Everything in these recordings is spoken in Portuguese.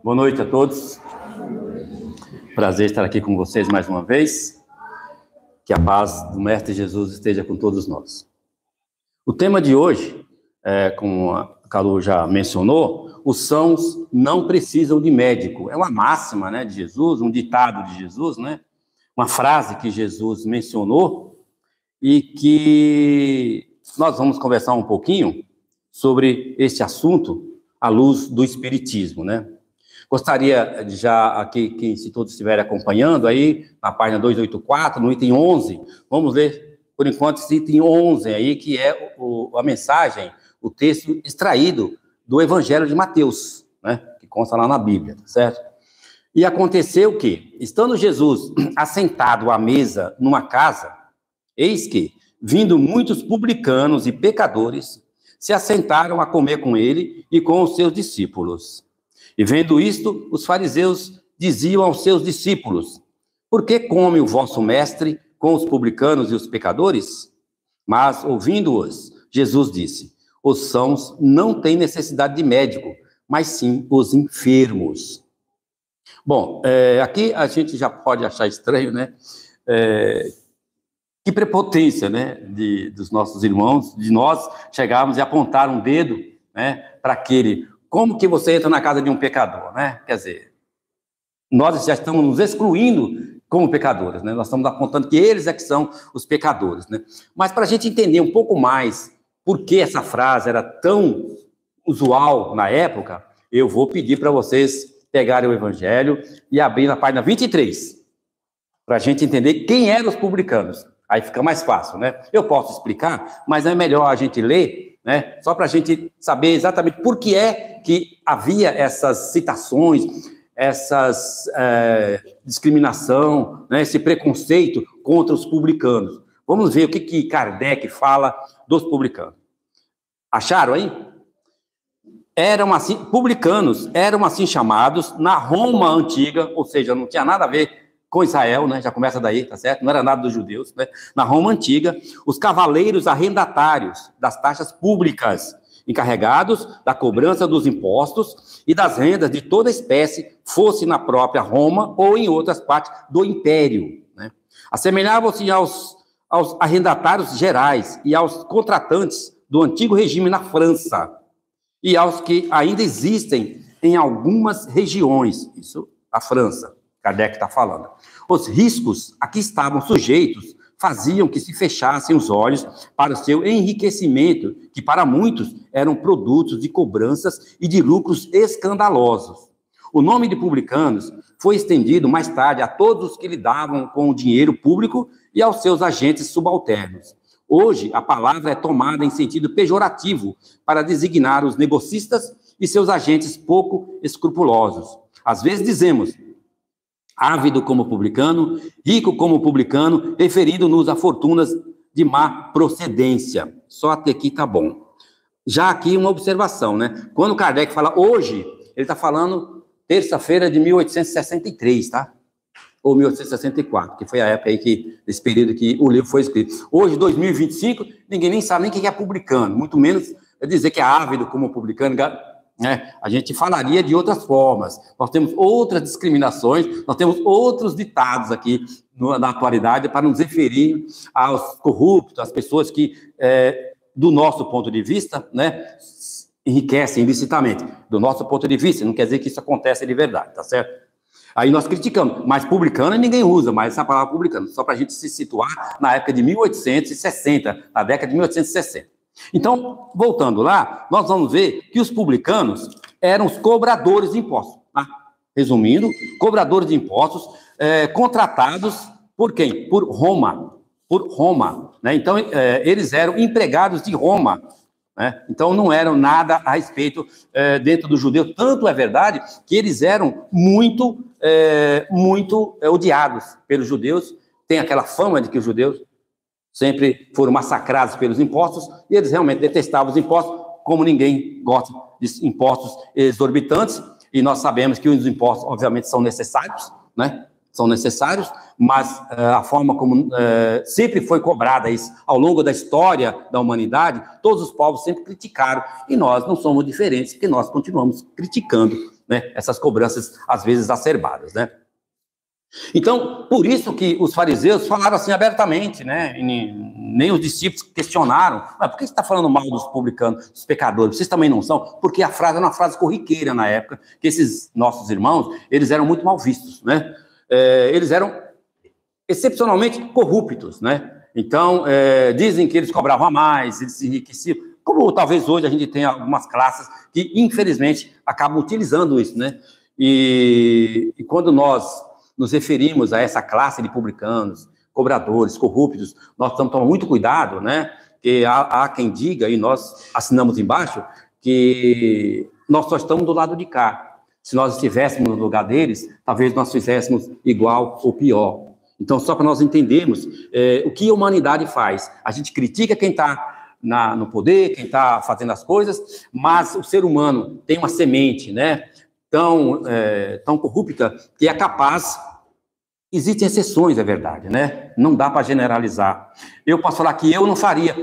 Boa noite a todos. Prazer estar aqui com vocês mais uma vez. Que a paz do Mestre Jesus esteja com todos nós. O tema de hoje, como a Calu já mencionou, os sãos não precisam de médico. É uma máxima, né, de Jesus, um ditado de Jesus, né? Uma frase que Jesus mencionou e que nós vamos conversar um pouquinho sobre este assunto à luz do Espiritismo, né? Gostaria já aqui, que se todos estiverem acompanhando aí, na página 284, no item 11, vamos ler, por enquanto, esse item 11 aí, que é a mensagem, o texto extraído do Evangelho de Mateus, né, que consta lá na Bíblia, certo? E aconteceu que, estando Jesus assentado à mesa numa casa, eis que, vindo muitos publicanos e pecadores, se assentaram a comer com ele e com os seus discípulos. E vendo isto, os fariseus diziam aos seus discípulos: por que come o vosso mestre com os publicanos e os pecadores? Mas, ouvindo-os, Jesus disse: os sãos não têm necessidade de médico, mas sim os enfermos. Bom, aqui a gente já pode achar estranho, né? Que prepotência, né? Dos nossos irmãos, de nós chegarmos e apontar um dedo, né? Para aquele... Como que você entra na casa de um pecador, né? Quer dizer, nós já estamos nos excluindo como pecadores, né? Nós estamos apontando que eles é que são os pecadores, né? Mas para a gente entender um pouco mais por que essa frase era tão usual na época, eu vou pedir para vocês pegarem o Evangelho e abrir na página 23, para a gente entender quem eram os publicanos. Aí fica mais fácil, né? Eu posso explicar, mas é melhor a gente ler, né? Só para a gente saber exatamente por que é que havia essas citações, essas discriminação, né? Esse preconceito contra os publicanos. Vamos ver o que Kardec fala dos publicanos. Acharam aí? Eram assim, publicanos eram assim chamados na Roma antiga, ou seja, não tinha nada a ver com Israel, né? Já começa daí, tá certo? Não era nada dos judeus, né? Na Roma antiga, os cavaleiros arrendatários das taxas públicas, encarregados da cobrança dos impostos e das rendas de toda espécie, fosse na própria Roma ou em outras partes do Império, né? Assemelhavam-se aos arrendatários gerais e aos contratantes do antigo regime na França e aos que ainda existem em algumas regiões, isso a França. Kardec está falando. Os riscos a que estavam sujeitos faziam que se fechassem os olhos para o seu enriquecimento, que para muitos eram produtos de cobranças e de lucros escandalosos. O nome de publicanos foi estendido mais tarde a todos os que lidavam com o dinheiro público e aos seus agentes subalternos. Hoje, a palavra é tomada em sentido pejorativo para designar os negocistas e seus agentes pouco escrupulosos. Às vezes dizemos ávido como publicano, rico como publicano, referindo-nos a fortunas de má procedência. Só até aqui tá bom. Já aqui uma observação, né? Quando Kardec fala hoje, ele está falando terça-feira de 1863, tá? Ou 1864, que foi a época aí desse período que o livro foi escrito. Hoje, 2025, ninguém nem sabe nem quem é publicano, muito menos dizer que é ávido como publicano, né? A gente falaria de outras formas. Nós temos outras discriminações, nós temos outros ditados aqui na atualidade para nos referir aos corruptos, às pessoas que, do nosso ponto de vista, né, enriquecem ilicitamente. Do nosso ponto de vista, não quer dizer que isso acontece de verdade, tá certo? Aí nós criticamos, mas publicano ninguém usa mais essa palavra publicano, só para a gente se situar na época de 1860, na década de 1860. Então, voltando lá, nós vamos ver que os publicanos eram os cobradores de impostos. Tá? Resumindo, cobradores de impostos contratados por quem? Por Roma. Por Roma. Né? Então, eles eram empregados de Roma. Né? Então, não eram nada a respeito dentro dos judeus. Tanto é verdade que eles eram muito odiados pelos judeus. Tem aquela fama de que os judeus sempre foram massacrados pelos impostos, e eles realmente detestavam os impostos, como ninguém gosta de impostos exorbitantes, e nós sabemos que os impostos, obviamente, são necessários, né? São necessários, mas a forma como sempre foi cobrada isso ao longo da história da humanidade, todos os povos sempre criticaram, e nós não somos diferentes, porque nós continuamos criticando né? Essas cobranças, às vezes, exacerbadas, né? Então, por isso que os fariseus falaram assim abertamente, né? E nem os discípulos questionaram. Mas por que você está falando mal dos publicanos, dos pecadores? Vocês também não são? Porque a frase era uma frase corriqueira na época, que esses nossos irmãos, eles eram muito mal vistos, né? Eles eram excepcionalmente corruptos, né? Então, dizem que eles cobravam a mais, eles se enriqueciam, como talvez hoje a gente tenha algumas classes que, infelizmente, acabam utilizando isso, né? E quando nós nos referimos a essa classe de publicanos, cobradores, corruptos, nós estamos tomando muito cuidado, né? Que há quem diga, e nós assinamos embaixo, que nós só estamos do lado de cá. Se nós estivéssemos no lugar deles, talvez nós fizéssemos igual ou pior. Então, só para nós entendermos o que a humanidade faz. A gente critica quem está no poder, quem está fazendo as coisas, mas o ser humano tem uma semente, né? Tão corrupta que é capaz. Existem exceções, é verdade, né? Não dá para generalizar. Eu posso falar que eu não faria,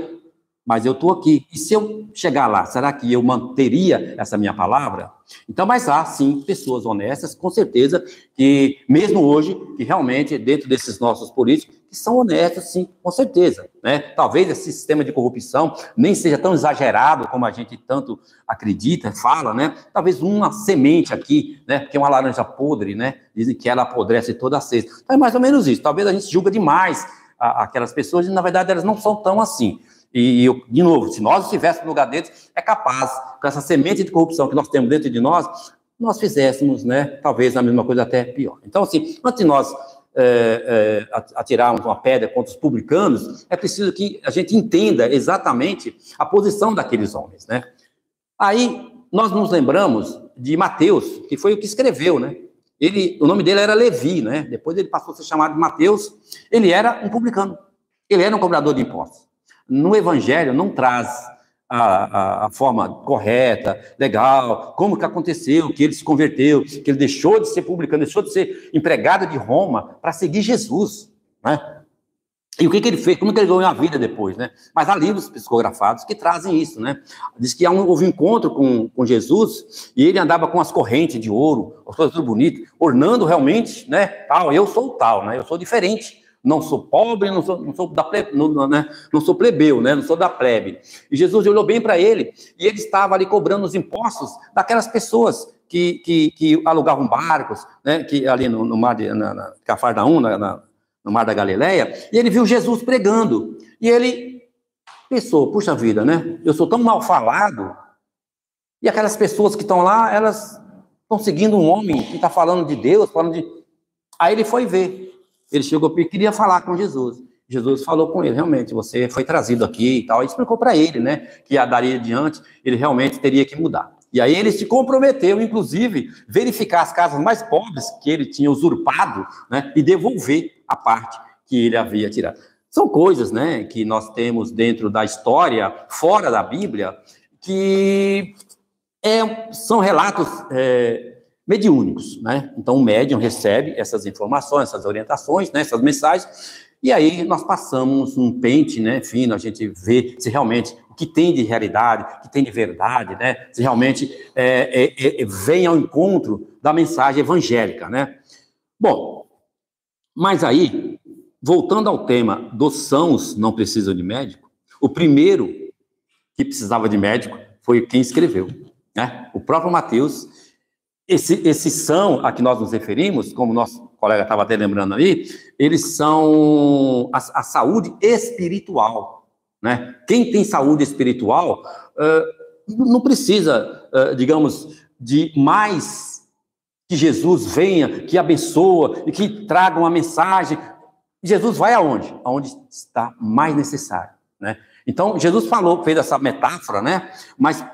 mas eu estou aqui. E se eu chegar lá, será que eu manteria essa minha palavra? Então, mas há, sim, pessoas honestas, com certeza, que mesmo hoje, que realmente, dentro desses nossos políticos, que são honestos, sim, com certeza, né? Talvez esse sistema de corrupção nem seja tão exagerado como a gente tanto acredita, fala, né? Talvez uma semente aqui, né? Porque é uma laranja podre, né? Dizem que ela apodrece toda a sexta. Então, é mais ou menos isso. Talvez a gente julga demais aquelas pessoas e, na verdade, elas não são tão assim. E, de novo, se nós estivéssemos no lugar deles, é capaz, com essa semente de corrupção que nós temos dentro de nós fizéssemos, né, talvez a mesma coisa, até pior. Então, assim, antes de nós atirarmos uma pedra contra os publicanos, é preciso que a gente entenda exatamente a posição daqueles homens, né? Aí, nós nos lembramos de Mateus, que foi o que escreveu, né? O nome dele era Levi, né? Depois ele passou a ser chamado de Mateus. Ele era um publicano, ele era um cobrador de impostos. No Evangelho não traz a forma correta, legal, como que aconteceu, que ele se converteu, que ele deixou de ser publicano, deixou de ser empregado de Roma para seguir Jesus, né? E o que ele fez, como que ele ganhou a vida depois, né? Mas há livros psicografados que trazem isso, né? Diz que houve um encontro com Jesus e ele andava com as correntes de ouro, as coisas tudo bonitas, ornando realmente, né? Tal, eu sou tal, né? Eu sou diferente. Não sou pobre, não sou plebeu, né? Não sou da plebe. E Jesus olhou bem para ele, e ele estava ali cobrando os impostos daquelas pessoas que alugavam barcos, né? Que ali no mar de Cafarnaum, no mar da Galileia, e ele viu Jesus pregando. E ele pensou, puxa vida, né? Eu sou tão mal falado, e aquelas pessoas que estão lá, elas estão seguindo um homem que está falando de Deus, Aí ele foi ver. Ele chegou e queria falar com Jesus. Jesus falou com ele, realmente, você foi trazido aqui e tal. E explicou para ele, né, que a daria adiante, ele realmente teria que mudar. E aí ele se comprometeu, inclusive, verificar as casas mais pobres que ele tinha usurpado, né, e devolver a parte que ele havia tirado. São coisas, né, que nós temos dentro da história, fora da Bíblia, que são relatos mediúnicos, né? Então, o médium recebe essas informações, essas orientações, né, essas mensagens, e aí nós passamos um pente, né, fino, a gente vê se realmente o que tem de realidade, o que tem de verdade, né, se realmente vem ao encontro da mensagem evangélica, né? Bom, mas aí, voltando ao tema dos sãos não precisam de médico, o primeiro que precisava de médico foi quem escreveu, né? O próprio Mateus. Esses são, a que nós nos referimos, como o nosso colega estava até lembrando aí, eles são a saúde espiritual, né? Quem tem saúde espiritual não precisa, digamos, de mais que Jesus venha, que abençoa e que traga uma mensagem. Jesus vai aonde? Aonde está mais necessário, né? Então, Jesus fez essa metáfora, né? Mas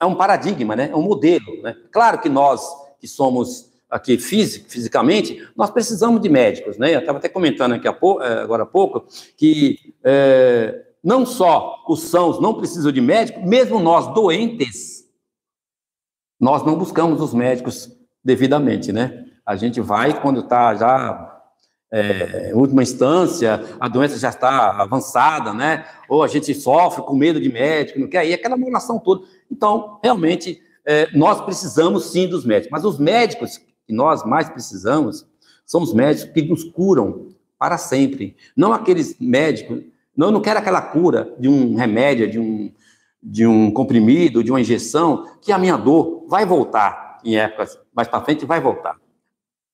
é um paradigma, né? É um modelo, né? Claro que nós, que somos aqui fisicamente, nós precisamos de médicos, né? Eu estava até comentando aqui agora há pouco, que não só os sãos não precisam de médico, mesmo nós doentes, nós não buscamos os médicos devidamente, né? A gente vai quando está já em última instância, a doença já está avançada, né? Ou a gente sofre com medo de médico, não quer ir, aquela emulação toda. Então, realmente, nós precisamos sim dos médicos, mas os médicos que nós mais precisamos são os médicos que nos curam para sempre. Não aqueles médicos, eu não quero aquela cura de um remédio, de um comprimido, de uma injeção, que a minha dor vai voltar em épocas mais para frente, vai voltar.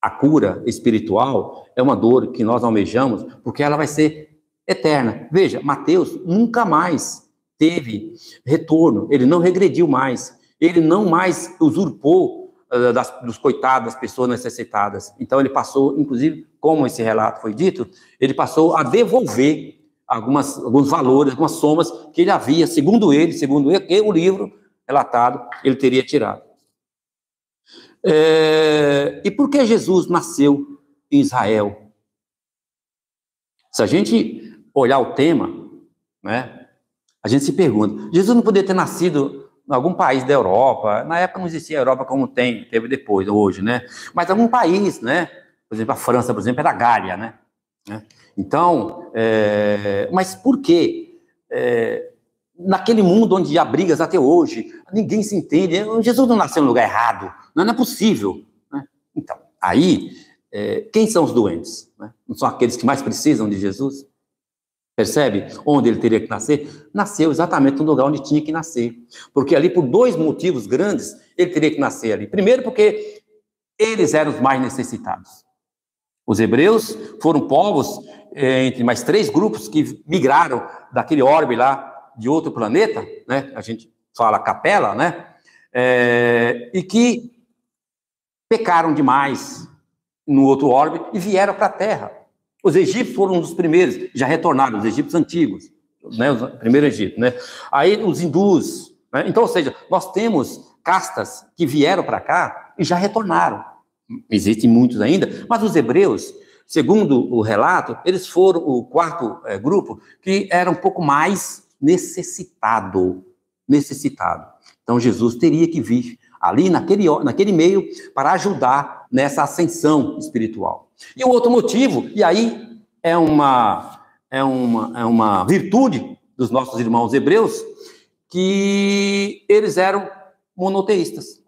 A cura espiritual é uma dor que nós almejamos, porque ela vai ser eterna. Veja, Mateus nunca mais teve retorno, ele não regrediu mais, ele não mais usurpou dos coitados, das pessoas necessitadas. Então ele passou, inclusive, como esse relato foi dito, ele passou a devolver alguns valores, algumas somas que ele havia, segundo ele, o livro relatado, ele teria tirado. E por que Jesus nasceu em Israel? Se a gente olhar o tema, né, a gente se pergunta, Jesus não poderia ter nascido em algum país da Europa? Na época não existia a Europa como teve depois, hoje, né? Mas algum país, né? Por exemplo, a França, por exemplo, era Gália, né? Então, mas por quê? Naquele mundo onde há brigas até hoje, ninguém se entende, Jesus não nasceu no lugar errado, não é possível, né? Então, aí, quem são os doentes? Né? Não são aqueles que mais precisam de Jesus? Percebe? Onde ele teria que nascer? Nasceu exatamente no lugar onde tinha que nascer, porque ali, por dois motivos grandes, ele teria que nascer ali. Primeiro, porque eles eram os mais necessitados. Os hebreus foram povos, entre mais 3 grupos, que migraram daquele orbe lá, de outro planeta, né? A gente fala Capela, né? E que pecaram demais no outro orbe e vieram para a Terra. Os egípcios foram um dos primeiros, já retornaram, os egípcios antigos, né? O primeiro Egito, né? Aí os hindus, né? Então, ou seja, nós temos castas que vieram para cá e já retornaram. Existem muitos ainda, mas os hebreus, segundo o relato, eles foram o quarto grupo que era um pouco mais necessitado. Então, Jesus teria que vir ali naquele meio para ajudar nessa ascensão espiritual. E o outro motivo, e aí é uma virtude dos nossos irmãos hebreus, que eles eram monoteístas.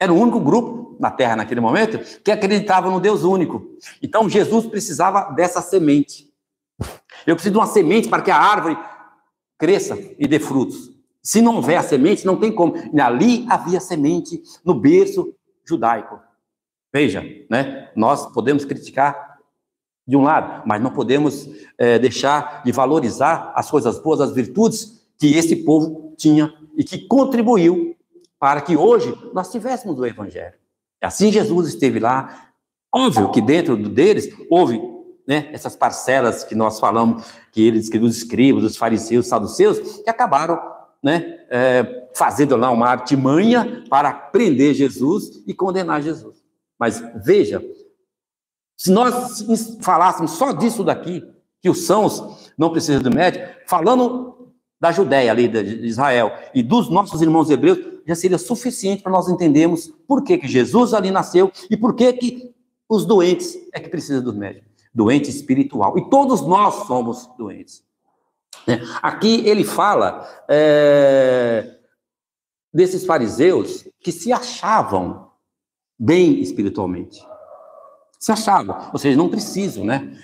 Era o único grupo na Terra naquele momento que acreditava no Deus único. Então, Jesus precisava dessa semente. Eu preciso de uma semente para que a árvore cresça e dê frutos. Se não houver a semente, não tem como. E ali havia semente no berço judaico. Veja, né? Nós podemos criticar de um lado, mas não podemos deixar de valorizar as coisas boas, as virtudes que esse povo tinha e que contribuiu para que hoje nós tivéssemos o Evangelho. Assim Jesus esteve lá. Óbvio que dentro deles houve, né, essas parcelas que nós falamos, que os escribas, os fariseus, os saduceus, que acabaram, né, fazendo lá uma artimanha para prender Jesus e condenar Jesus. Mas veja, se nós falássemos só disso daqui, que os sãos não precisam do médico, falando da Judéia ali, de Israel, e dos nossos irmãos hebreus, já seria suficiente para nós entendermos por que Jesus ali nasceu e por que os doentes é que precisam dos médicos. Doente espiritual. E todos nós somos doentes. Aqui ele fala desses fariseus que se achavam bem espiritualmente. Se achavam, ou seja, não precisam, né?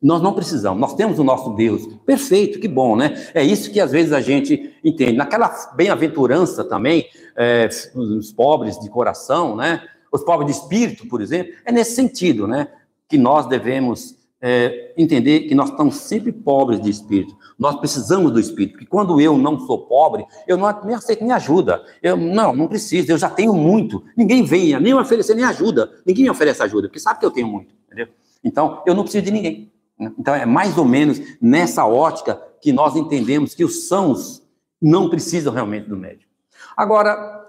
Nós não precisamos, nós temos o nosso Deus. Perfeito, que bom, né? É isso que às vezes a gente entende. Naquela bem-aventurança também, os pobres de coração, né? Os pobres de espírito, por exemplo, é nesse sentido, né? Que nós devemos entender que nós estamos sempre pobres de espírito. Nós precisamos do espírito, porque quando eu não sou pobre, eu não nem aceito nem ajuda. Não preciso, eu já tenho muito. Ninguém venha nem me oferecer nem ajuda. Ninguém me oferece ajuda, porque sabe que eu tenho muito, entendeu? Então, eu não preciso de ninguém. Então, é mais ou menos nessa ótica que nós entendemos que os sãos não precisam realmente do médico. Agora,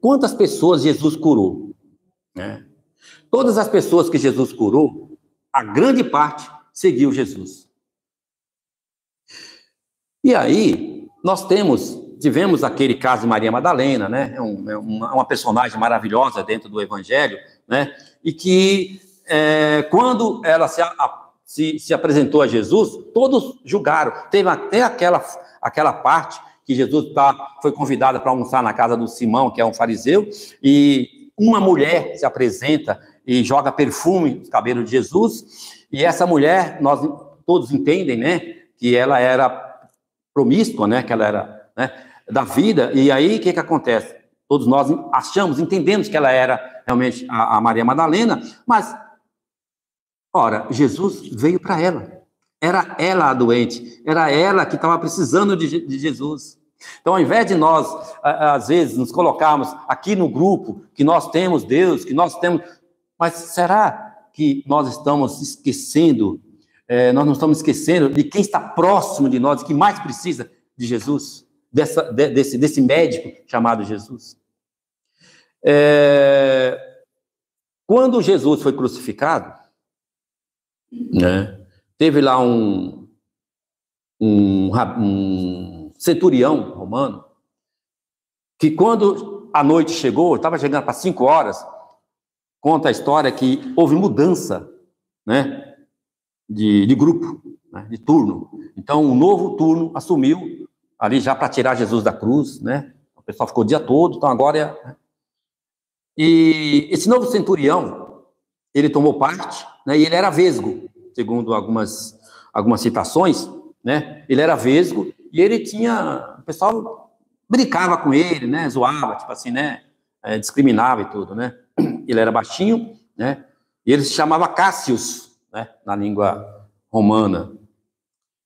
quantas pessoas Jesus curou? Todas as pessoas que Jesus curou, a grande parte seguiu Jesus. E aí, nós tivemos aquele caso de Maria Madalena, né? Uma personagem maravilhosa dentro do Evangelho, né? E que, quando ela se apresentou a Jesus, todos julgaram. Teve até aquela parte que Jesus foi convidado para almoçar na casa do Simão, que é um fariseu, e uma mulher se apresenta e joga perfume nos cabelos de Jesus, e essa mulher, nós todos entendem, né, que ela era promíscua, né, que ela era, né, da vida, e aí o que acontece? Todos nós achamos, entendemos que ela era realmente a Maria Madalena, mas, ora, Jesus veio para ela. Era ela a doente, era ela que estava precisando de Jesus. Então, ao invés de nós, às vezes, nos colocarmos aqui no grupo, que nós temos Deus, que nós temos... Mas será que nós estamos esquecendo, nós não estamos esquecendo de quem está próximo de nós, que mais precisa de Jesus, desse médico chamado Jesus? Quando Jesus foi crucificado, né, teve lá um centurião romano, que quando a noite chegou, estava chegando para 5 horas, conta a história que houve mudança, né, de grupo, né, de turno. Então, um novo turno assumiu, ali já para tirar Jesus da cruz, né, o pessoal ficou o dia todo, então agora... E esse novo centurião, ele tomou parte, né, e ele era vesgo, segundo algumas citações, né, ele era vesgo, e ele tinha, o pessoal brincava com ele, né, zoava, tipo assim, né, discriminava e tudo, né, ele era baixinho, né, e ele se chamava Cássius, né, na língua romana,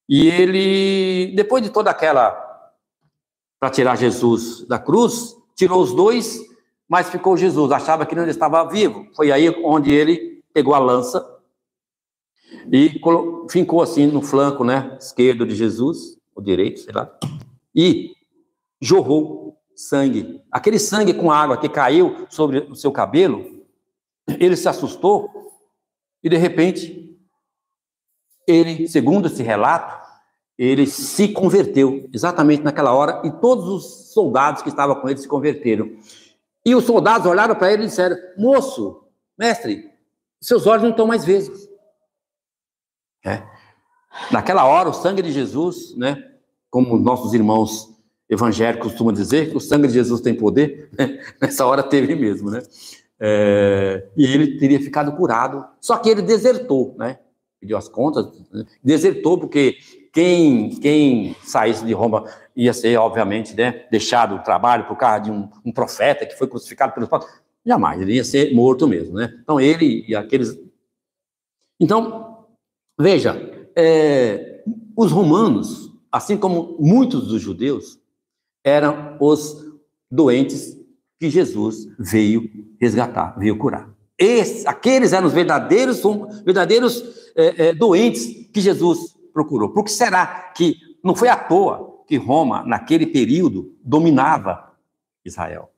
e ele, depois de toda aquela, para tirar Jesus da cruz, tirou os dois, mas ficou Jesus, achava que ele estava vivo, foi aí onde ele pegou a lança, e fincou assim no flanco, né, esquerdo de Jesus, ou direito, sei lá, e jorrou sangue. Aquele sangue com água que caiu sobre o seu cabelo, ele se assustou, e de repente, ele, segundo esse relato, ele se converteu, exatamente naquela hora, e todos os soldados que estavam com ele se converteram. E os soldados olharam para ele e disseram: moço, mestre, seus olhos não estão mais vesgos. Naquela hora, o sangue de Jesus, né, como nossos irmãos evangélicos costumam dizer, que o sangue de Jesus tem poder, né, nessa hora teve mesmo, né, e ele teria ficado curado, só que ele desertou, né, pediu as contas, né, desertou porque quem saísse de Roma ia ser, obviamente, né, deixado o trabalho por causa de um profeta que foi crucificado pelos povos, jamais, ele ia ser morto mesmo, né, então ele e aqueles... Então, veja, os romanos, assim como muitos dos judeus, eram os doentes que Jesus veio resgatar, veio curar. Aqueles eram os verdadeiros doentes que Jesus procurou. Por que será que não foi à toa que Roma, naquele período, dominava Israel?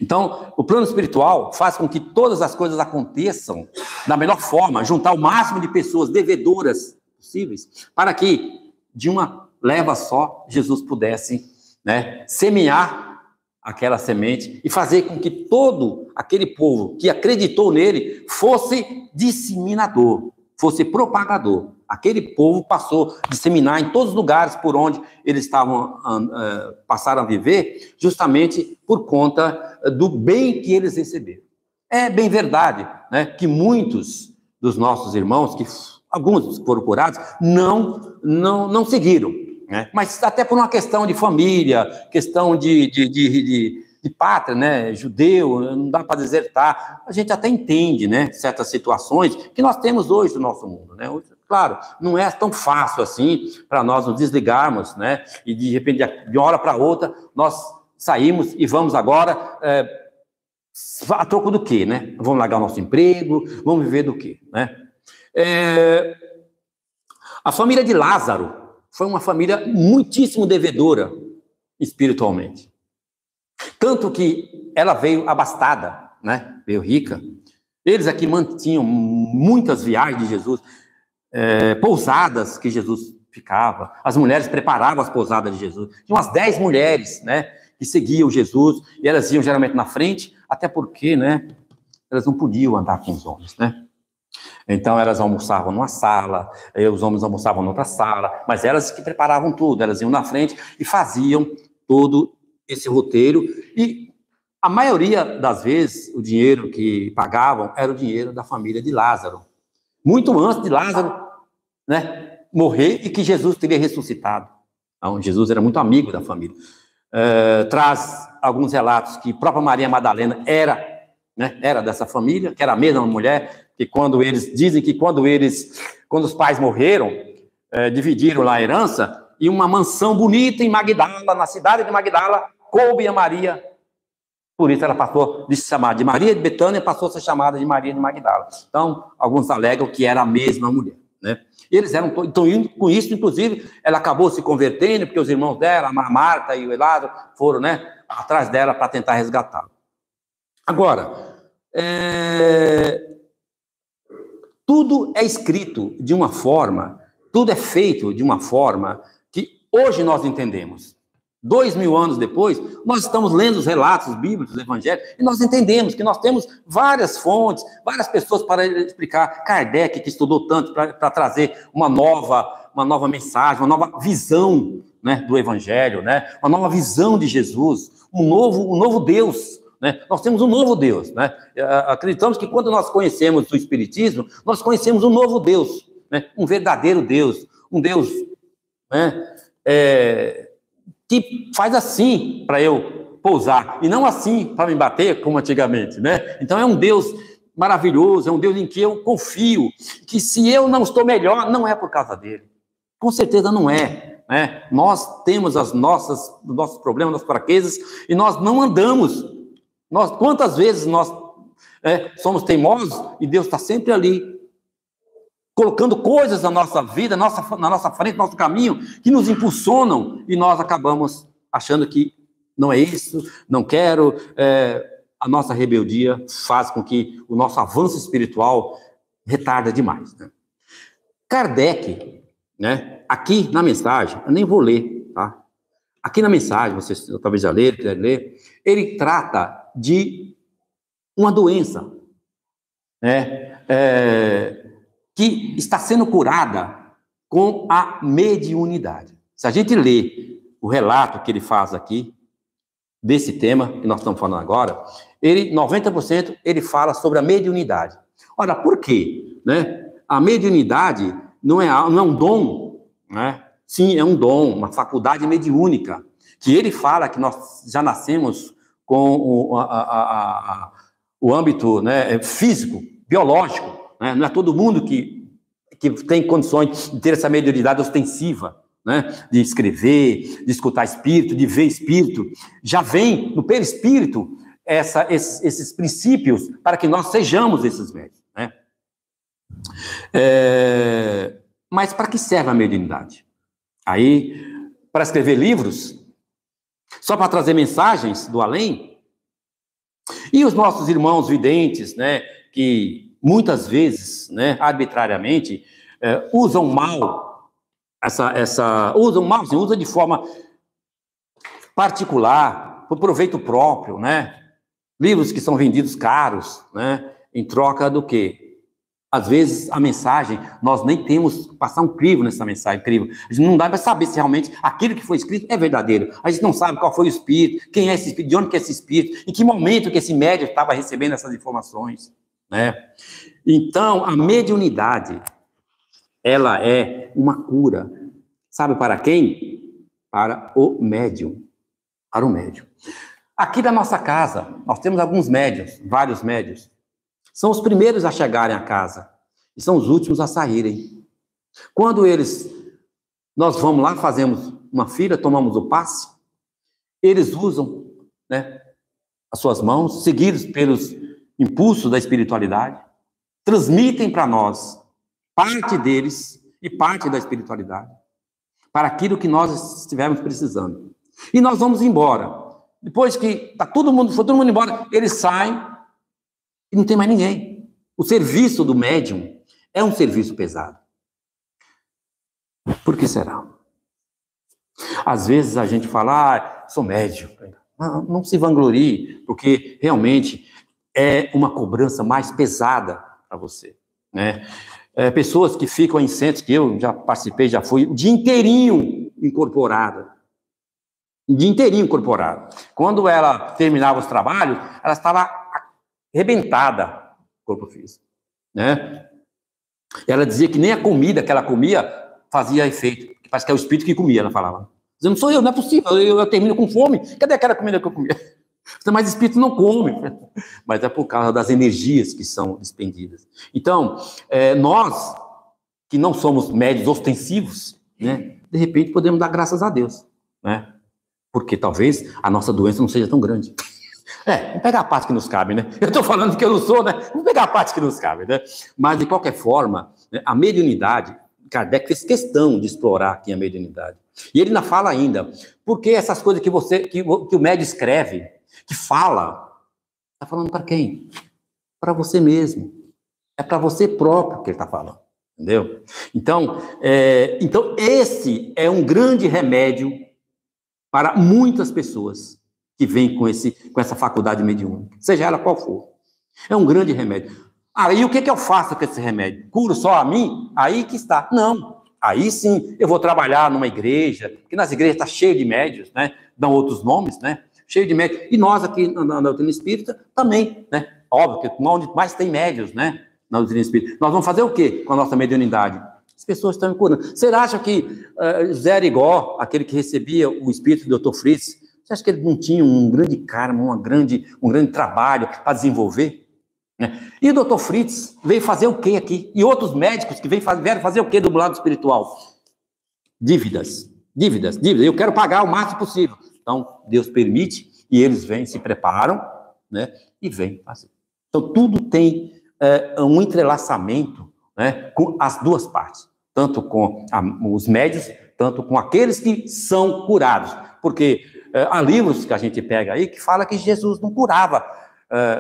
Então, o plano espiritual faz com que todas as coisas aconteçam da melhor forma, juntar o máximo de pessoas devedoras possíveis, para que, de uma leva só, Jesus pudesse, né, semear aquela semente e fazer com que todo aquele povo que acreditou nele fosse disseminador, fosse propagador. Aquele povo passou a disseminar em todos os lugares por onde eles passaram a viver, justamente por conta do bem que eles receberam. É bem verdade, né, que muitos dos nossos irmãos, que alguns foram curados, não seguiram, né? Mas até por uma questão de família, questão de pátria, né? Judeu, não dá para desertar. A gente até entende, né, certas situações que nós temos hoje no nosso mundo, né? Hoje, claro, não é tão fácil assim para nós nos desligarmos, né? E de repente, de uma hora para outra, nós saímos e vamos agora a troco do quê, né? Vamos largar o nosso emprego, vamos viver do quê, né? A família de Lázaro foi uma família muitíssimo devedora espiritualmente. Tanto que ela veio abastada, né? Veio rica. Eles aqui mantinham muitas viagens de Jesus, pousadas que Jesus ficava. As mulheres preparavam as pousadas de Jesus. Tinha umas 10 mulheres, né, que seguiam Jesus, e elas iam geralmente na frente, até porque, né, elas não podiam andar com os homens, né? Então, elas almoçavam numa sala, os homens almoçavam noutra sala, mas elas que preparavam tudo, elas iam na frente e faziam todo esse roteiro, e a maioria das vezes o dinheiro que pagavam era o dinheiro da família de Lázaro, muito antes de Lázaro, né, morrer e que Jesus teria ressuscitado. Então, Jesus era muito amigo da família. Traz alguns relatos que a própria Maria Madalena era dessa família, que era a mesma mulher, que quando eles dizem que quando os pais morreram, dividiram lá a herança, e uma mansão bonita em Magdala, na cidade de Magdala, coube a Maria. Por isso ela passou de se chamar de Maria de Betânia, passou a ser chamada de Maria de Magdala. Então, alguns alegam que era a mesma mulher, né? Eles eram, então, com isso, inclusive, ela acabou se convertendo, porque os irmãos dela, a Marta e o Lázaro, foram, né, atrás dela para tentar resgatá-la. Agora, tudo é escrito de uma forma, tudo é feito de uma forma que hoje nós entendemos. 2000 anos depois, nós estamos lendo os relatos bíblicos do Evangelho e nós entendemos que nós temos várias fontes, várias pessoas para explicar. Kardec, que estudou tanto para trazer uma nova mensagem, uma nova visão, né, do Evangelho, né, uma nova visão de Jesus, um novo Deus. Né? Nós temos um novo Deus. Né? Acreditamos que quando nós conhecemos o Espiritismo, nós conhecemos um novo Deus, né? Um verdadeiro Deus, um Deus, né, que faz assim para eu pousar, e não assim para me bater, como antigamente, né? Então é um Deus maravilhoso, é um Deus em que eu confio, que se eu não estou melhor, não é por causa dele. Com certeza não é, né? Nós temos os nossos problemas, nossas fraquezas, e nós não andamos. Quantas vezes nós somos teimosos, e Deus está sempre ali, colocando coisas na nossa vida, na nossa frente, no nosso caminho, que nos impulsionam, e nós acabamos achando que não é isso, não quero. A nossa rebeldia faz com que o nosso avanço espiritual retarda demais. Né? Kardec, né, aqui na mensagem, eu nem vou ler, tá? Aqui na mensagem, vocês talvez já leram, quiserem ler, ele trata de uma doença, né, que está sendo curada com a mediunidade. Se a gente lê o relato que ele faz aqui, desse tema que nós estamos falando agora, 90% ele fala sobre a mediunidade. Ora, por quê? Né? A mediunidade não é um dom, né? Sim, é um dom, uma faculdade mediúnica, que ele fala que nós já nascemos com o âmbito, né, físico, biológico. Não é todo mundo que tem condições de ter essa mediunidade ostensiva, né? De escrever, de escutar espírito, de ver espírito. Já vem no perispírito esses princípios para que nós sejamos esses médiuns. Né? Mas para que serve a mediunidade? Aí, para escrever livros? Só para trazer mensagens do além? E os nossos irmãos videntes, né, que muitas vezes, né, arbitrariamente, usam mal usam de forma particular, por proveito próprio, né? Livros que são vendidos caros, né? Em troca do quê? Às vezes a mensagem, nós nem temos, passar um crivo nessa mensagem, crivo. A gente não dá para saber se realmente aquilo que foi escrito é verdadeiro. A gente não sabe qual foi o espírito, quem é esse espírito, de onde que é esse espírito, em que momento que esse médium estava recebendo essas informações, né? Então, a mediunidade, ela é uma cura. Sabe para quem? Para o médium. Para o médium. Aqui da nossa casa, nós temos alguns médiuns, vários médiuns. São os primeiros a chegarem à casa e são os últimos a saírem. Quando nós vamos lá, fazemos uma fila, tomamos o passe, eles usam, né, as suas mãos, seguidos pelos impulsos da espiritualidade, transmitem para nós parte deles e parte da espiritualidade, para aquilo que nós estivermos precisando. E nós vamos embora. Depois que foi todo mundo embora, eles saem e não tem mais ninguém. O serviço do médium é um serviço pesado. Por que será? Às vezes a gente fala, sou médium. Não se vanglorie, porque realmente é uma cobrança mais pesada para você, né? Pessoas que ficam em centros, que eu já participei, já fui, o dia inteirinho incorporada. de inteirinho incorporado. Quando ela terminava os trabalhos, ela estava arrebentada, corpo físico, né? Ela dizia que nem a comida que ela comia fazia efeito, parece que é o espírito que comia, ela falava. Dizia, não sou eu, não é possível, eu termino com fome, cadê aquela comida que eu comia? Mas o espírito não come, mas é por causa das energias que são despendidas. Então, nós, que não somos médios ostensivos, né, de repente podemos dar graças a Deus, né? Porque talvez a nossa doença não seja tão grande. Vamos pegar a parte que nos cabe, né? Eu estou falando que eu não sou, né? Vamos pegar a parte que nos cabe, né? Mas, de qualquer forma, né, a mediunidade, Kardec fez questão de explorar aqui a mediunidade. E ele ainda fala ainda, porque essas coisas que o médium escreve, que fala, está falando para quem? Para você mesmo. É para você próprio que ele está falando, entendeu? Então, esse é um grande remédio para muitas pessoas que vêm com essa faculdade mediúnica, seja ela qual for. É um grande remédio. E o que eu faço com esse remédio? Curo só a mim? Aí que está. Não. Aí sim, eu vou trabalhar numa igreja, porque nas igrejas está cheio de médios, né? Dão outros nomes, né? Cheio de médios. E nós aqui na doutrina espírita também, né? Óbvio que onde mais tem médios, né? Na doutrina espírita. Nós vamos fazer o quê com a nossa mediunidade? As pessoas estão me curando. Você acha que José Arigó, aquele que recebia o espírito do Dr. Fritz, você acha que ele não tinha um grande karma, um grande trabalho para desenvolver? Né? E o Dr. Fritz veio fazer o quê aqui? E outros médicos que vieram fazer o quê do lado espiritual? Dívidas. Eu quero pagar o máximo possível. Então, Deus permite e eles vêm, se preparam, né? E vêm fazer. Então, tudo tem um entrelaçamento, né, com as duas partes. Tanto com os médios, tanto com aqueles que são curados. Porque há livros que a gente pega aí que fala que Jesus não curava,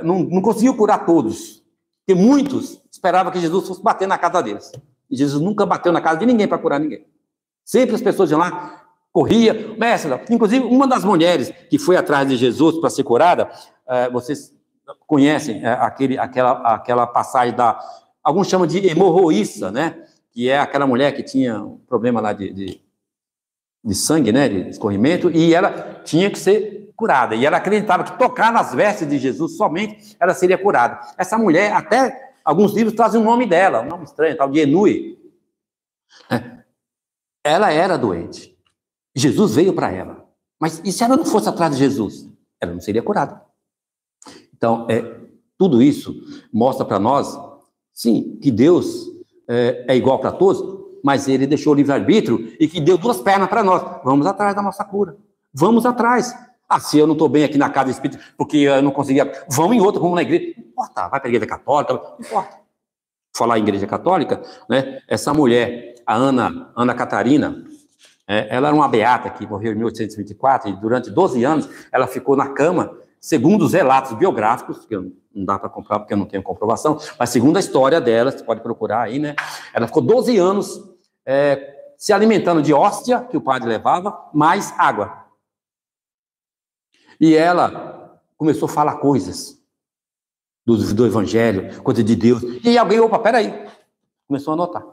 não conseguiu curar todos. Porque muitos esperavam que Jesus fosse bater na casa deles. E Jesus nunca bateu na casa de ninguém para curar ninguém. Sempre as pessoas iam lá, corria, mestre, inclusive uma das mulheres que foi atrás de Jesus para ser curada, vocês conhecem aquela passagem alguns chamam de hemorroíça, né? Que é aquela mulher que tinha um problema lá de sangue, né? De escorrimento, e ela tinha que ser curada. E ela acreditava que tocar nas vestes de Jesus somente ela seria curada. Essa mulher, até alguns livros trazem o nome dela, um nome estranho, tal de Enui. Ela era doente. Jesus veio para ela. Mas e se ela não fosse atrás de Jesus? Ela não seria curada. Então, tudo isso mostra para nós, sim, que Deus é igual para todos, mas ele deixou o livre-arbítrio e que deu duas pernas para nós. Vamos atrás da nossa cura. Vamos atrás. Se eu não estou bem aqui na casa do Espírito, porque eu não conseguia... Vamos em outra, vamos na igreja. Não importa, vai para a igreja católica, não importa. Falar em igreja católica, né? Essa mulher, a Ana Catarina, ela era uma beata que morreu em 1824 e durante 12 anos ela ficou na cama, segundo os relatos biográficos, que não dá para comprar porque eu não tenho comprovação, mas segundo a história dela, você pode procurar aí, né? Ela ficou 12 anos se alimentando de hóstia, que o padre levava, mais água. E ela começou a falar coisas do Evangelho, coisa de Deus. E alguém, peraí, começou a anotar.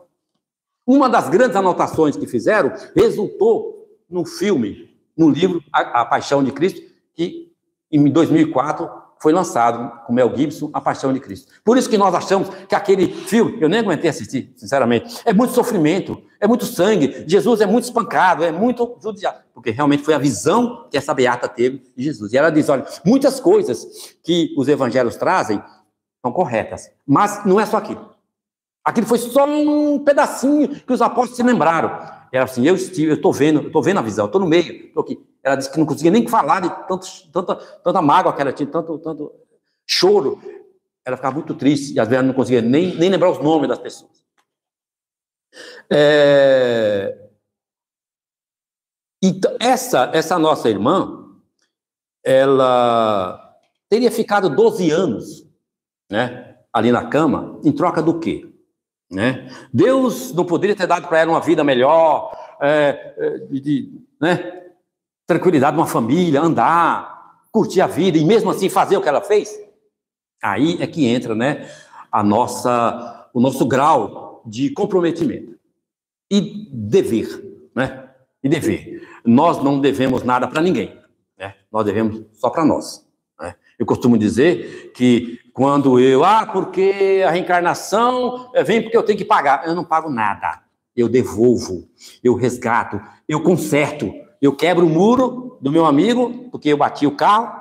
Uma das grandes anotações que fizeram resultou no filme, no livro A Paixão de Cristo, que em 2004 foi lançado com Mel Gibson, A Paixão de Cristo. Por isso que nós achamos que aquele filme, eu nem aguentei assistir, sinceramente, é muito sofrimento, é muito sangue, Jesus é muito espancado, é muito judiado, porque realmente foi a visão que essa beata teve de Jesus. E ela diz, olha, muitas coisas que os evangelhos trazem são corretas, mas não é só aquilo. Aquilo foi só um pedacinho que os apóstolos se lembraram. Ela assim, eu estou vendo a visão, eu estou no meio, estou aqui. Ela disse que não conseguia nem falar de tanta mágoa que ela tinha, tanto choro. Ela ficava muito triste, e às vezes ela não conseguia nem lembrar os nomes das pessoas. Então, essa nossa irmã, ela teria ficado 12 anos, né, ali na cama, em troca do quê? Né? Deus não poderia ter dado para ela uma vida melhor, né? Tranquilidade, uma família, andar, curtir a vida e mesmo assim fazer o que ela fez? Aí é que entra, né, o nosso grau de comprometimento e dever, né? E dever. nós não devemos nada para ninguém, né? Nós devemos só para nós, né? Eu costumo dizer que quando porque a reencarnação vem porque eu tenho que pagar. Eu não pago nada. Eu devolvo, eu resgato, eu conserto. Eu quebro o muro do meu amigo porque eu bati o carro.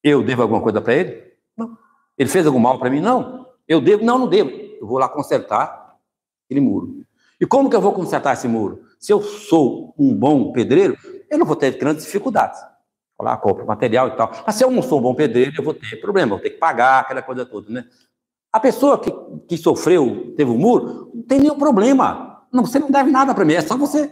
Eu devo alguma coisa para ele? Não. Ele fez algum mal para mim? Não. Eu devo? Não, não devo. Eu vou lá consertar aquele muro. E como que eu vou consertar esse muro? Se eu sou um bom pedreiro, eu não vou ter grandes dificuldades. Vou lá, compro material e tal. Mas se eu não sou um bom pedreiro, eu vou ter problema, vou ter que pagar aquela coisa toda, né? A pessoa que sofreu, teve um muro, não tem nenhum problema. Não, você não deve nada para mim, é só você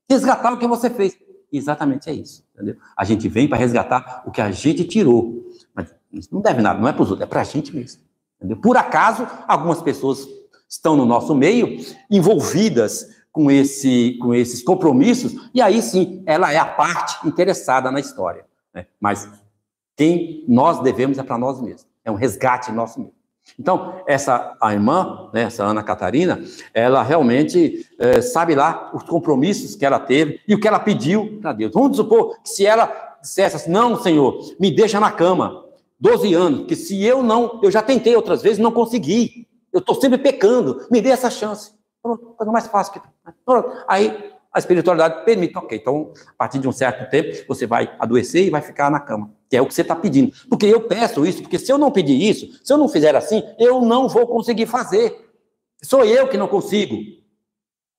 resgatar o que você fez. Exatamente é isso, entendeu? A gente vem para resgatar o que a gente tirou. Mas não deve nada, não é para os outros, é para a gente mesmo. Entendeu? Por acaso, algumas pessoas estão no nosso meio, envolvidas com esses compromissos, e aí sim, ela é a parte interessada na história, né? Mas quem nós devemos é para nós mesmos, é um resgate nosso mesmo. Então, a irmã, né, essa Ana Catarina, ela realmente sabe lá os compromissos que ela teve e o que ela pediu para Deus. Vamos supor que se ela dissesse assim, não, Senhor, me deixa na cama, 12 anos, que se eu já tentei outras vezes, não consegui, eu estou sempre pecando, me dê essa chance. Pronto, coisa mais fácil. Pronto. Aí a espiritualidade permite, ok, então a partir de um certo tempo você vai adoecer e vai ficar na cama, que é o que você está pedindo. Porque eu peço isso, porque se eu não pedir isso, se eu não fizer assim, eu não vou conseguir fazer. Sou eu que não consigo.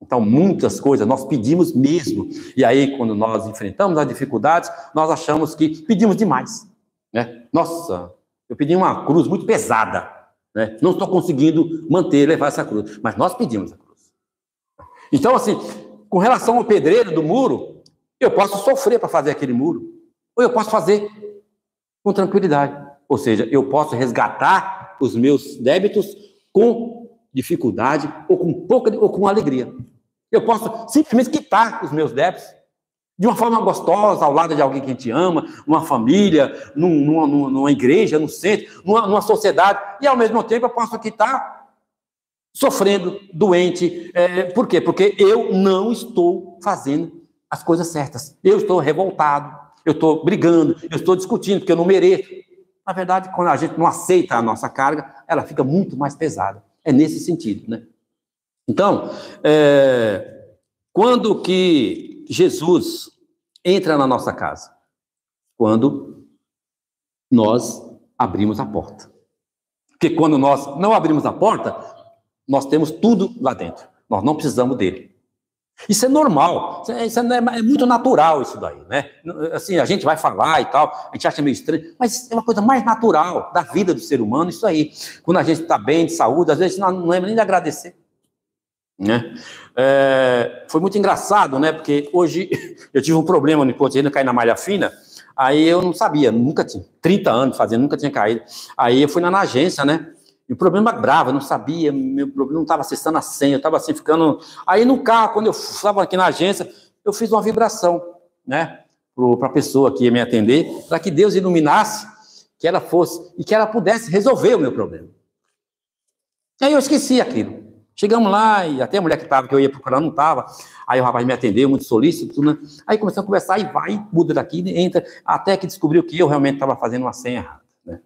Então, muitas coisas nós pedimos mesmo. E aí, quando nós enfrentamos as dificuldades, nós achamos que pedimos demais, né? Nossa, eu pedi uma cruz muito pesada, né? Não estou conseguindo levar essa cruz. Mas nós pedimos a cruz. Então, assim, com relação ao pedreiro do muro, eu posso sofrer para fazer aquele muro, ou eu posso fazer com tranquilidade. Ou seja, eu posso resgatar os meus débitos com dificuldade, ou com alegria. Eu posso simplesmente quitar os meus débitos de uma forma gostosa, ao lado de alguém que a gente ama, numa família, numa igreja, num centro, numa sociedade, e ao mesmo tempo eu posso quitar sofrendo, doente. Por quê? Porque eu não estou fazendo as coisas certas. Eu estou revoltado, eu estou brigando, eu estou discutindo, porque eu não mereço. Na verdade, quando a gente não aceita a nossa carga, ela fica muito mais pesada. É nesse sentido, né? Então, quando que Jesus entra na nossa casa? Quando nós abrimos a porta. Porque quando nós não abrimos a porta, nós temos tudo lá dentro. Nós não precisamos dele. Isso é normal. Isso é muito natural isso daí, né? Assim, a gente vai falar e tal, a gente acha meio estranho, mas é uma coisa mais natural da vida do ser humano, isso aí. Quando a gente está bem, de saúde, às vezes não lembra nem de agradecer, né? Foi muito engraçado, né? Porque hoje eu tive um problema no imposto, caí na malha fina, aí eu não sabia, nunca tinha, 30 anos fazendo, nunca tinha caído. Aí eu fui na agência, né? E o problema grave, eu não sabia, meu problema não estava acessando a senha, eu estava assim ficando... Aí no carro, quando eu estava aqui na agência, eu fiz uma vibração, né, para a pessoa que ia me atender, para que Deus iluminasse, que ela fosse, e que ela pudesse resolver o meu problema. E aí eu esqueci aquilo. Chegamos lá, e até a mulher que eu ia procurar não estava, aí o rapaz me atendeu, muito solícito, né? Aí começamos a conversar, e vai, muda daqui, entra, até que descobriu que eu realmente estava fazendo uma senha errada, né?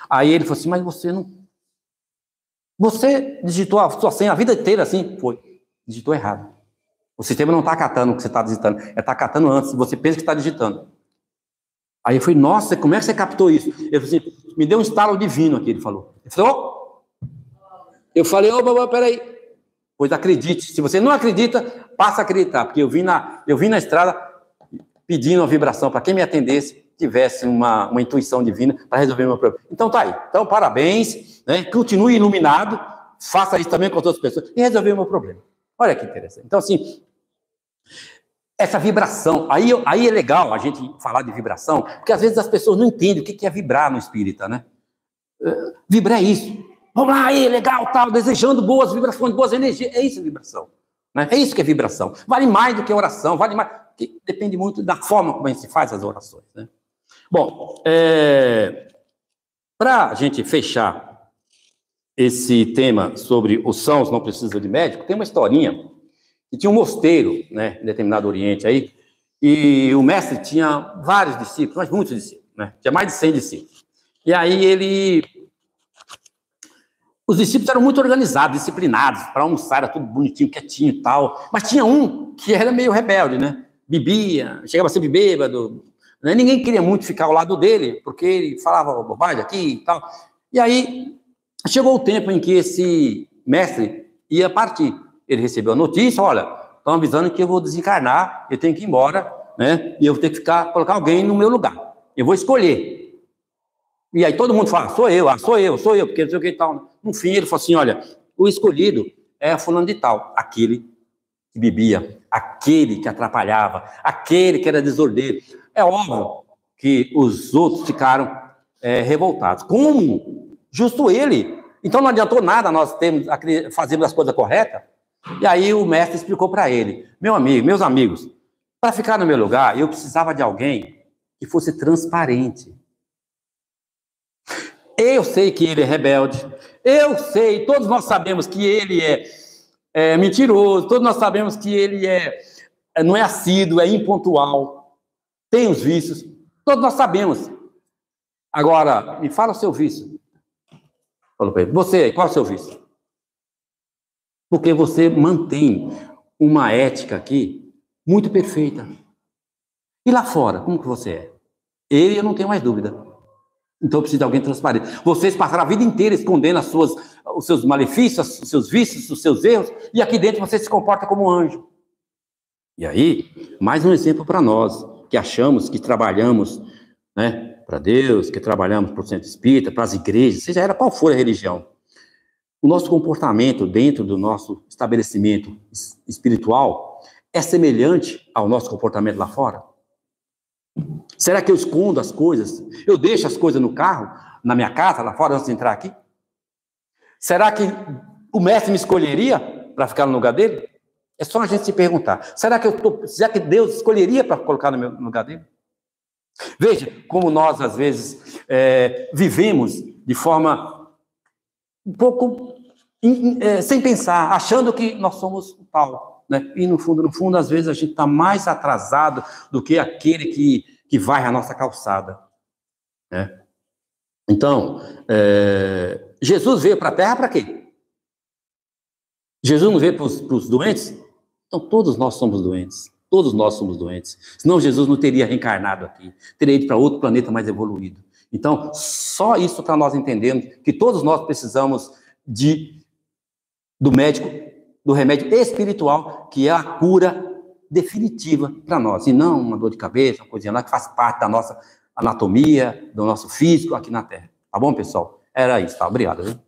Aí ele falou assim, mas você digitou a sua senha a vida inteira assim? Foi. Digitou errado. O sistema não está catando o que você está digitando. Está catando antes. Você pensa que está digitando. Aí eu falei, nossa, como é que você captou isso? Ele falou assim, me deu um estalo divino aqui, ele falou. Ele falou, eu falei, peraí. Pois acredite. Se você não acredita, passa a acreditar. Porque eu vim na estrada pedindo uma vibração para quem me atendesse, tivesse uma intuição divina para resolver meu problema. Então tá aí. Então, parabéns, né? Continue iluminado, faça isso também com as outras pessoas e resolver o meu problema. Olha que interessante. Então, assim, essa vibração, aí é legal a gente falar de vibração, porque às vezes as pessoas não entendem o que é vibrar no espírita, né? Vibrar é isso. Vamos lá, aí, legal, tal, desejando boas vibrações, boas energias. É isso vibração, né? É isso que é vibração. Vale mais do que oração, vale mais, porque depende muito da forma como a gente faz as orações, né? Bom, para a gente fechar esse tema sobre os sãos não precisam de médico, tem uma historinha E tinha um mosteiro, né, em determinado Oriente aí, e o mestre tinha vários discípulos, mas muitos discípulos, né? Tinha mais de 100 discípulos. E aí os discípulos eram muito organizados, disciplinados, para almoçar, era tudo bonitinho, quietinho e tal. Mas tinha um que era meio rebelde, né? Bebia, chegava a ser bêbado, né? Ninguém queria muito ficar ao lado dele, porque ele falava bobagem aqui e tal. E aí chegou o tempo em que esse mestre ia partir. Ele recebeu a notícia, olha, estão avisando que eu vou desencarnar, eu tenho que ir embora, né? E eu vou ter que colocar alguém no meu lugar. Eu vou escolher. E aí todo mundo fala, sou eu, porque não sei o que e tal. No fim, ele falou assim, olha, o escolhido é fulano de tal, aquele que bebia, aquele que atrapalhava, aquele que era desordeiro. É óbvio que os outros ficaram revoltados. Como? Justo ele. Então não adiantou nada nós fazermos as coisas corretas. E aí o mestre explicou para ele, meus amigos, para ficar no meu lugar, eu precisava de alguém que fosse transparente. Eu sei que ele é rebelde, eu sei, todos nós sabemos que ele é mentiroso, todos nós sabemos que ele não é assíduo, é impontual, tem os vícios, todos nós sabemos. Agora, me fala o seu vício. Falou para ele, você, qual é o seu vício? Porque você mantém uma ética aqui muito perfeita. E lá fora, como que você é? Eu não tenho mais dúvida. Então eu preciso de alguém transparente. Vocês passaram a vida inteira escondendo os seus malefícios, os seus vícios, os seus erros, e aqui dentro você se comporta como um anjo. E aí, mais um exemplo para nós, que achamos que trabalhamos, né, para Deus, que trabalhamos para o centro espírita, para as igrejas, seja ela qual for a religião. O nosso comportamento dentro do nosso estabelecimento espiritual é semelhante ao nosso comportamento lá fora? Será que eu escondo as coisas? Eu deixo as coisas no carro, na minha casa, lá fora, antes de entrar aqui? Será que o mestre me escolheria para ficar no lugar dele? É só a gente se perguntar. Será que Deus escolheria para colocar no lugar dele? Veja como nós, às vezes, vivemos de forma um pouco sem pensar, achando que nós somos o tal, né? E no fundo, às vezes a gente está mais atrasado do que aquele que vai a nossa calçada, né? Então, Jesus veio para a Terra para quê? Jesus não veio para os doentes? Então todos nós somos doentes. Todos nós somos doentes. Senão Jesus não teria reencarnado aqui. Teria ido para outro planeta mais evoluído. Então, só isso para nós entendermos que todos nós precisamos do remédio espiritual, que é a cura definitiva para nós. E não uma dor de cabeça, uma coisinha lá que faz parte da nossa anatomia, do nosso físico aqui na Terra. Tá bom, pessoal? Era isso, tá? Obrigado, viu?